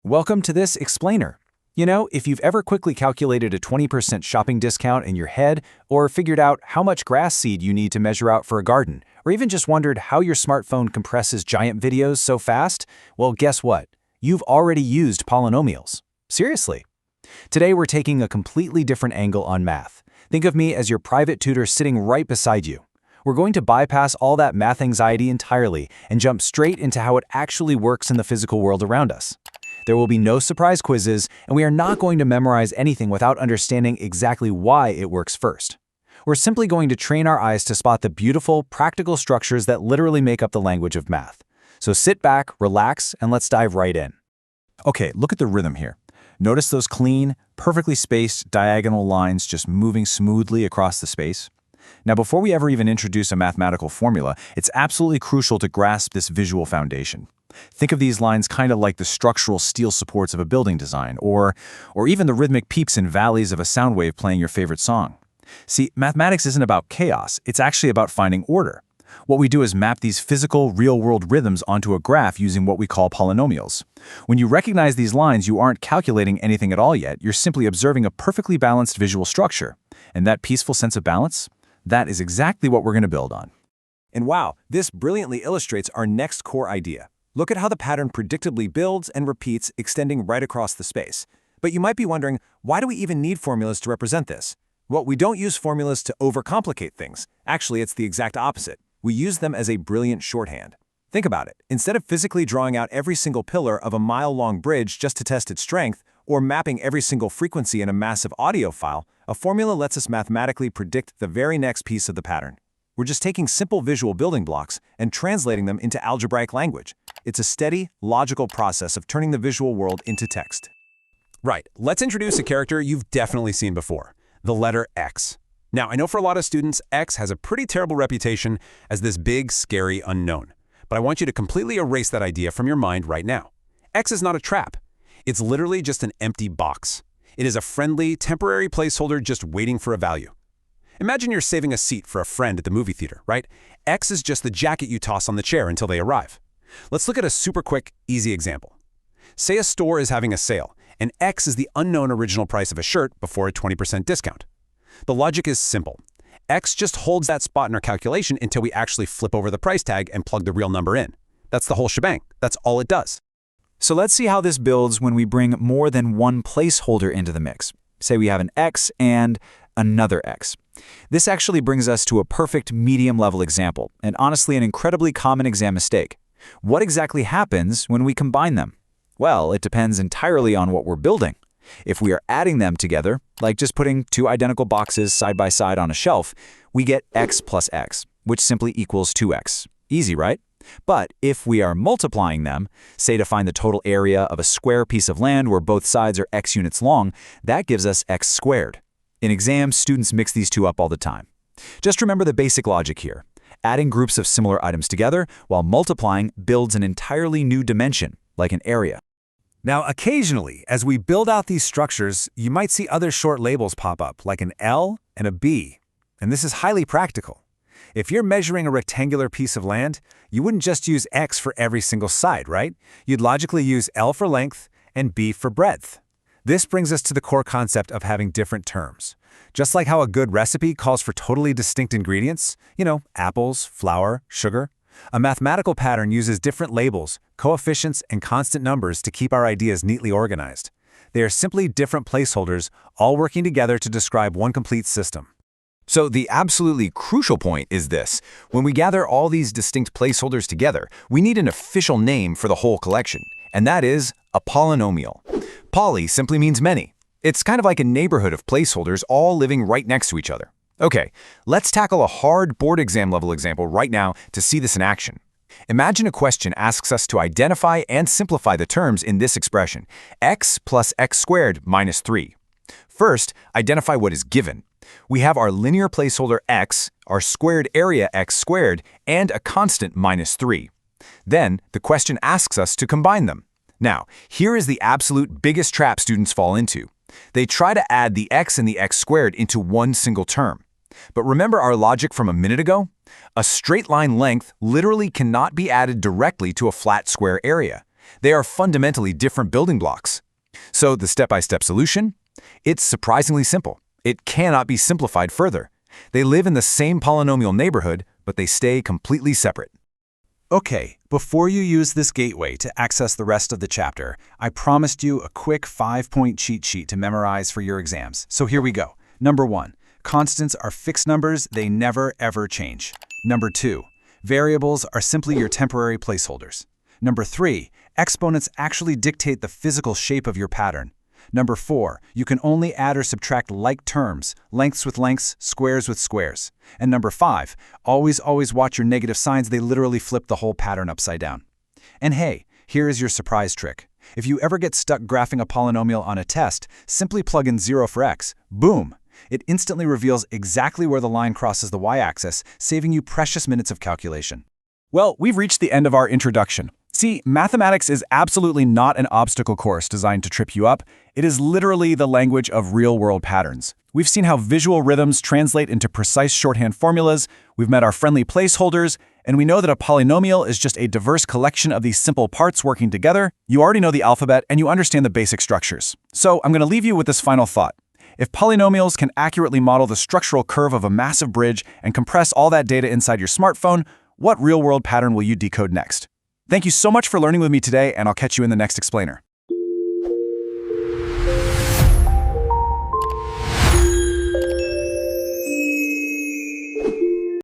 Welcome to this explainer. You know, if you've ever quickly calculated a 20% shopping discount in your head, or figured out how much grass seed you need to measure out for a garden, or even just wondered how your smartphone compresses giant videos so fast, well, guess what? You've already used polynomials. Seriously. Today we're taking a completely different angle on math. Think of me as your private tutor sitting right beside you. We're going to bypass all that math anxiety entirely and jump straight into how it actually works in the physical world around us. There will be no surprise quizzes, and we are not going to memorize anything without understanding exactly why it works first. We're simply going to train our eyes to spot the beautiful, practical structures that literally make up the language of math. So sit back, relax, and let's dive right in. Okay, look at the rhythm here. Notice those clean, perfectly spaced diagonal lines just moving smoothly across the space? Now, before we ever even introduce a mathematical formula, it's absolutely crucial to grasp this visual foundation. Think of these lines kind of like the structural steel supports of a building design, or even the rhythmic peaks and valleys of a sound wave playing your favorite song. See, mathematics isn't about chaos, it's actually about finding order. What we do is map these physical, real-world rhythms onto a graph using what we call polynomials. When you recognize these lines, you aren't calculating anything at all yet, you're simply observing a perfectly balanced visual structure. And that peaceful sense of balance? That is exactly what we're going to build on. And wow, this brilliantly illustrates our next core idea. Look at how the pattern predictably builds and repeats, extending right across the space. But you might be wondering, why do we even need formulas to represent this? Well, we don't use formulas to overcomplicate things. Actually, it's the exact opposite. We use them as a brilliant shorthand. Think about it. Instead of physically drawing out every single pillar of a mile-long bridge just to test its strength, or mapping every single frequency in a massive audio file, a formula lets us mathematically predict the very next piece of the pattern. We're just taking simple visual building blocks and translating them into algebraic language. It's a steady, logical process of turning the visual world into text. Right, let's introduce a character you've definitely seen before, the letter X. Now, I know for a lot of students, X has a pretty terrible reputation as this big, scary unknown. But I want you to completely erase that idea from your mind right now. X is not a trap. It's literally just an empty box. It is a friendly, temporary placeholder just waiting for a value. Imagine you're saving a seat for a friend at the movie theater, right? X is just the jacket you toss on the chair until they arrive. Let's look at a super quick, easy example. Say a store is having a sale, and X is the unknown original price of a shirt before a 20% discount. The logic is simple. X just holds that spot in our calculation until we actually flip over the price tag and plug the real number in. That's the whole shebang. That's all it does. So let's see how this builds when we bring more than one placeholder into the mix. Say we have an X and another X. This actually brings us to a perfect medium-level example, and honestly an incredibly common exam mistake. What exactly happens when we combine them? Well, it depends entirely on what we're building. If we are adding them together, like just putting two identical boxes side by side on a shelf, we get X plus X, which simply equals 2X. Easy, right? But if we are multiplying them, say to find the total area of a square piece of land where both sides are X units long, that gives us X squared. In exams, students mix these two up all the time. Just remember the basic logic here. Adding groups of similar items together while multiplying builds an entirely new dimension, like an area. Now, occasionally, as we build out these structures, you might see other short labels pop up, like an L and a B. And this is highly practical. If you're measuring a rectangular piece of land, you wouldn't just use X for every single side, right? You'd logically use L for length and B for breadth. This brings us to the core concept of having different terms. Just like how a good recipe calls for totally distinct ingredients, apples, flour, sugar, a mathematical pattern uses different labels, coefficients, and constant numbers to keep our ideas neatly organized. They are simply different placeholders, all working together to describe one complete system. So the absolutely crucial point is this. When we gather all these distinct placeholders together, we need an official name for the whole collection, and that is a polynomial. Poly simply means many. It's kind of like a neighborhood of placeholders all living right next to each other. Okay, let's tackle a hard board exam level example right now to see this in action. Imagine a question asks us to identify and simplify the terms in this expression, x plus x squared minus 3. First, identify what is given. We have our linear placeholder x, our squared area x squared, and a constant minus 3. Then, the question asks us to combine them. Now, here is the absolute biggest trap students fall into. They try to add the x and the x squared into one single term. But remember our logic from a minute ago? A straight line length literally cannot be added directly to a flat square area. They are fundamentally different building blocks. So the step-by-step solution? It's surprisingly simple. It cannot be simplified further. They live in the same polynomial neighborhood, but they stay completely separate. Okay, before you use this gateway to access the rest of the chapter, I promised you a quick 5-point cheat sheet to memorize for your exams. So here we go. Number 1, constants are fixed numbers, they never ever change. Number 2, variables are simply your temporary placeholders. Number 3, exponents actually dictate the physical shape of your pattern. Number 4, you can only add or subtract like terms, lengths with lengths, squares with squares. And number 5, always watch your negative signs, they literally flip the whole pattern upside down. And hey, here is your surprise trick. If you ever get stuck graphing a polynomial on a test, simply plug in 0 for x, boom! It instantly reveals exactly where the line crosses the y-axis, saving you precious minutes of calculation. Well, we've reached the end of our introduction. See, mathematics is absolutely not an obstacle course designed to trip you up. It is literally the language of real-world patterns. We've seen how visual rhythms translate into precise shorthand formulas, we've met our friendly placeholders, and we know that a polynomial is just a diverse collection of these simple parts working together. You already know the alphabet and you understand the basic structures. So I'm going to leave you with this final thought. If polynomials can accurately model the structural curve of a massive bridge and compress all that data inside your smartphone, what real-world pattern will you decode next? Thank you so much for learning with me today, and I'll catch you in the next explainer.